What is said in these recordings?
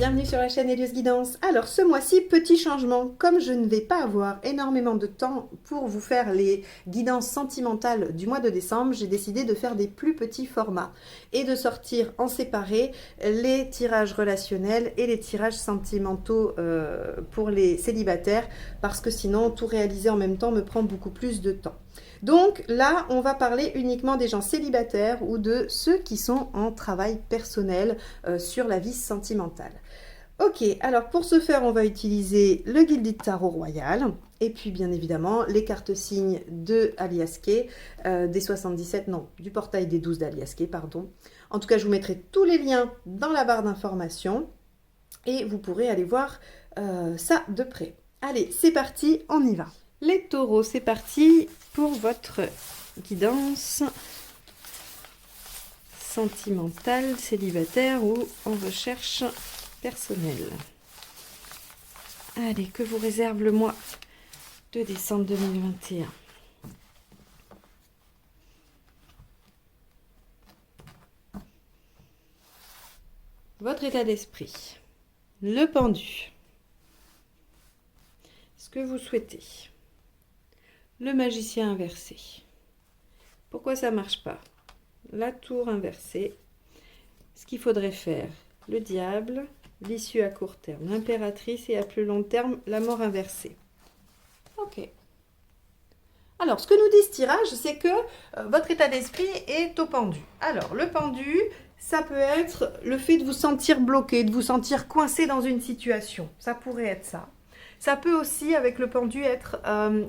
bienvenue sur la chaîne Elios Guidance. Alors ce mois-ci, petit changement. Comme je ne vais pas avoir énormément de temps pour vous faire les guidances sentimentales du mois de décembre, j'ai décidé de faire des plus petits formats et de sortir en séparé les tirages relationnels et les tirages sentimentaux pour les célibataires, parce que sinon tout réaliser en même temps me prend beaucoup plus de temps. Donc là, on va parler uniquement des gens célibataires ou de ceux qui sont en travail personnel sur la vie sentimentale. Ok, alors pour ce faire, on va utiliser le Gilded Tarot Royal et puis bien évidemment les cartes signes de Alias Kay, des 77, non, du portail des 12 d'Alias Kay, pardon. En tout cas, je vous mettrai tous les liens dans la barre d'information et vous pourrez aller voir ça de près. Allez, c'est parti, on y va. Les taureaux, c'est parti pour votre guidance sentimentale, célibataire ou en recherche personnelle. Allez, que vous réserve le mois de décembre 2021. Votre état d'esprit. Le pendu. Ce que vous souhaitez. Le magicien inversé. Pourquoi ça ne marche pas? La tour inversée. Ce qu'il faudrait faire. Le diable, l'issue à court terme. L'impératrice et à plus long terme, la mort inversée. Ok. Alors, ce que nous dit ce tirage, c'est que votre état d'esprit est au pendu. Alors, le pendu, ça peut être le fait de vous sentir bloqué, de vous sentir coincé dans une situation. Ça pourrait être ça. Ça peut aussi, avec le pendu, être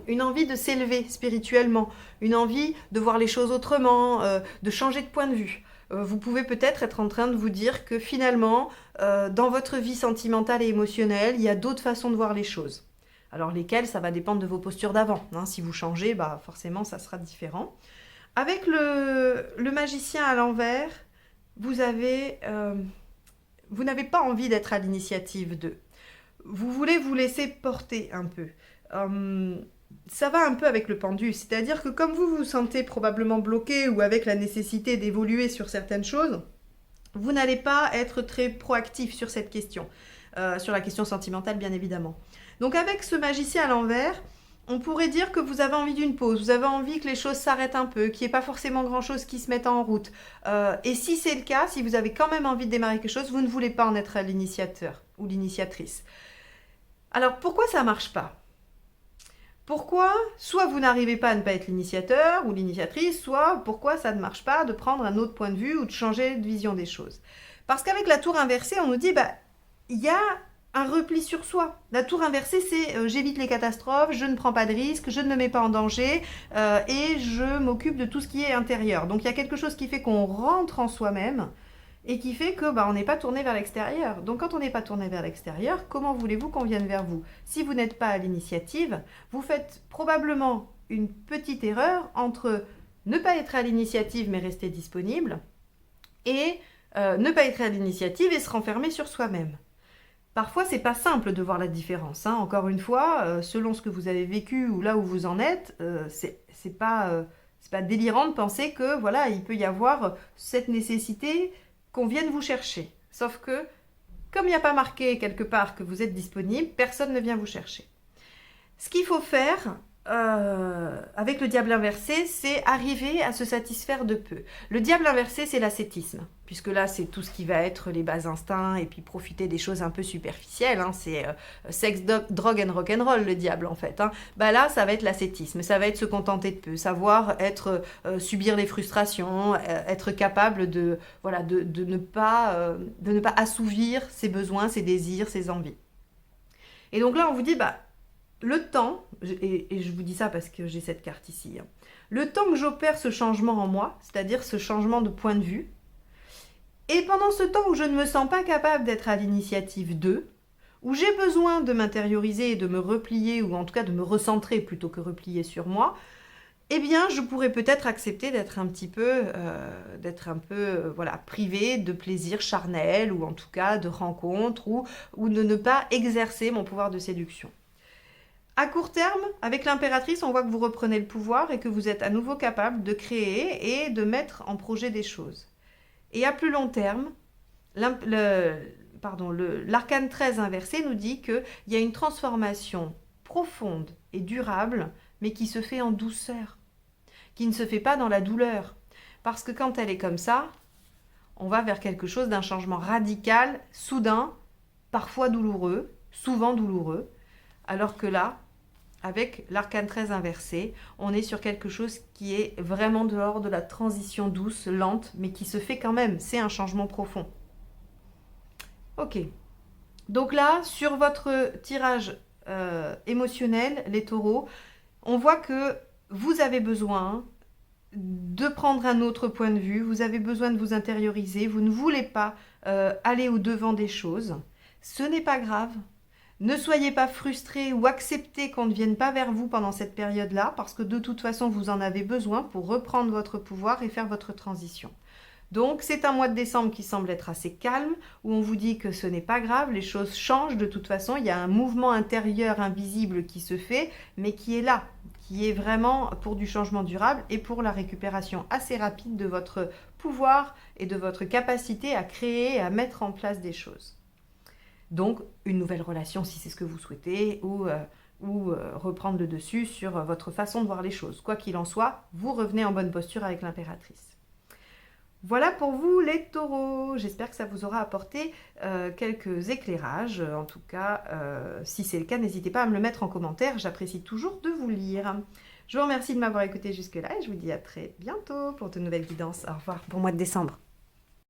une envie de s'élever spirituellement, une envie de voir les choses autrement, de changer de point de vue. Vous pouvez peut-être être en train de vous dire que finalement, dans votre vie sentimentale et émotionnelle, il y a d'autres façons de voir les choses. Alors lesquelles, ça va dépendre de vos postures d'avant. Hein. Si vous changez, bah, forcément, ça sera différent. Avec le magicien à l'envers, vous n'avez pas envie d'être à l'initiative d'eux. Vous voulez vous laisser porter un peu. Ça va un peu avec le pendu, c'est-à-dire que comme vous vous sentez probablement bloqué ou avec la nécessité d'évoluer sur certaines choses, vous n'allez pas être très proactif sur cette question, sur la question sentimentale bien évidemment. Donc avec ce magicien à l'envers, on pourrait dire que vous avez envie d'une pause, vous avez envie que les choses s'arrêtent un peu, qu'il n'y ait pas forcément grand-chose qui se mette en route. Et si c'est le cas, si vous avez quand même envie de démarrer quelque chose, vous ne voulez pas en être l'initiateur ou l'initiatrice. Alors, pourquoi ça ne marche pas? Pourquoi, soit vous n'arrivez pas à ne pas être l'initiateur ou l'initiatrice, soit pourquoi ça ne marche pas de prendre un autre point de vue ou de changer de vision des choses? Parce qu'avec la tour inversée, on nous dit, il y a un repli sur soi. La tour inversée, c'est j'évite les catastrophes, je ne prends pas de risques, je ne me mets pas en danger et je m'occupe de tout ce qui est intérieur. Donc, il y a quelque chose qui fait qu'on rentre en soi-même et qui fait que on n'est pas tourné vers l'extérieur. Donc quand on n'est pas tourné vers l'extérieur, comment voulez-vous qu'on vienne vers vous? Si vous n'êtes pas à l'initiative, vous faites probablement une petite erreur entre ne pas être à l'initiative mais rester disponible et ne pas être à l'initiative et se renfermer sur soi-même. Parfois, c'est pas simple de voir la différence. Hein. Encore une fois, selon ce que vous avez vécu ou là où vous en êtes, c'est pas délirant de penser que voilà, il peut y avoir cette nécessité qu'on vienne vous chercher. Sauf que, comme il n'y a pas marqué quelque part que vous êtes disponible, personne ne vient vous chercher. Ce qu'il faut faire avec le diable inversé, c'est arriver à se satisfaire de peu. Le diable inversé, c'est l'ascétisme, puisque là, c'est tout ce qui va être les bas instincts et puis profiter des choses un peu superficielles. Hein. C'est sexe, drogue and rock'n'roll, le diable, en fait. Hein. Là, ça va être l'ascétisme, ça va être se contenter de peu, savoir être, subir les frustrations, être capable de ne pas assouvir ses besoins, ses désirs, ses envies. Et donc là, on vous dit, le temps, et je vous dis ça parce que j'ai cette carte ici, hein, le temps que j'opère ce changement en moi, c'est-à-dire ce changement de point de vue, et pendant ce temps où je ne me sens pas capable d'être à l'initiative d'eux, où j'ai besoin de m'intérioriser et de me replier, ou en tout cas de me recentrer plutôt que replier sur moi, eh bien, je pourrais peut-être accepter d'être un petit peu, privée de plaisir charnel, ou en tout cas de rencontres, ou de ne pas exercer mon pouvoir de séduction. À court terme, avec l'impératrice, on voit que vous reprenez le pouvoir et que vous êtes à nouveau capable de créer et de mettre en projet des choses. Et à plus long terme, l'arcane 13 inversé nous dit qu'il y a une transformation profonde et durable, mais qui se fait en douceur, qui ne se fait pas dans la douleur. Parce que quand elle est comme ça, on va vers quelque chose d'un changement radical, soudain, parfois douloureux, souvent douloureux, alors que là, avec l'arcane 13 inversé, on est sur quelque chose qui est vraiment dehors de la transition douce, lente, mais qui se fait quand même. C'est un changement profond. Ok. Donc là, sur votre tirage émotionnel, les taureaux, on voit que vous avez besoin de prendre un autre point de vue, vous avez besoin de vous intérioriser, vous ne voulez pas aller au-devant des choses. Ce n'est pas grave. Ne soyez pas frustrés ou acceptez qu'on ne vienne pas vers vous pendant cette période-là, parce que de toute façon, vous en avez besoin pour reprendre votre pouvoir et faire votre transition. Donc, c'est un mois de décembre qui semble être assez calme, où on vous dit que ce n'est pas grave, les choses changent de toute façon, il y a un mouvement intérieur invisible qui se fait, mais qui est là, qui est vraiment pour du changement durable et pour la récupération assez rapide de votre pouvoir et de votre capacité à créer et à mettre en place des choses. Donc, une nouvelle relation si c'est ce que vous souhaitez, ou reprendre le dessus sur votre façon de voir les choses. Quoi qu'il en soit, vous revenez en bonne posture avec l'impératrice. Voilà pour vous les taureaux. J'espère que ça vous aura apporté quelques éclairages. En tout cas, si c'est le cas, n'hésitez pas à me le mettre en commentaire. J'apprécie toujours de vous lire. Je vous remercie de m'avoir écouté jusque-là et je vous dis à très bientôt pour de nouvelles guidances. Au revoir, bon mois de décembre.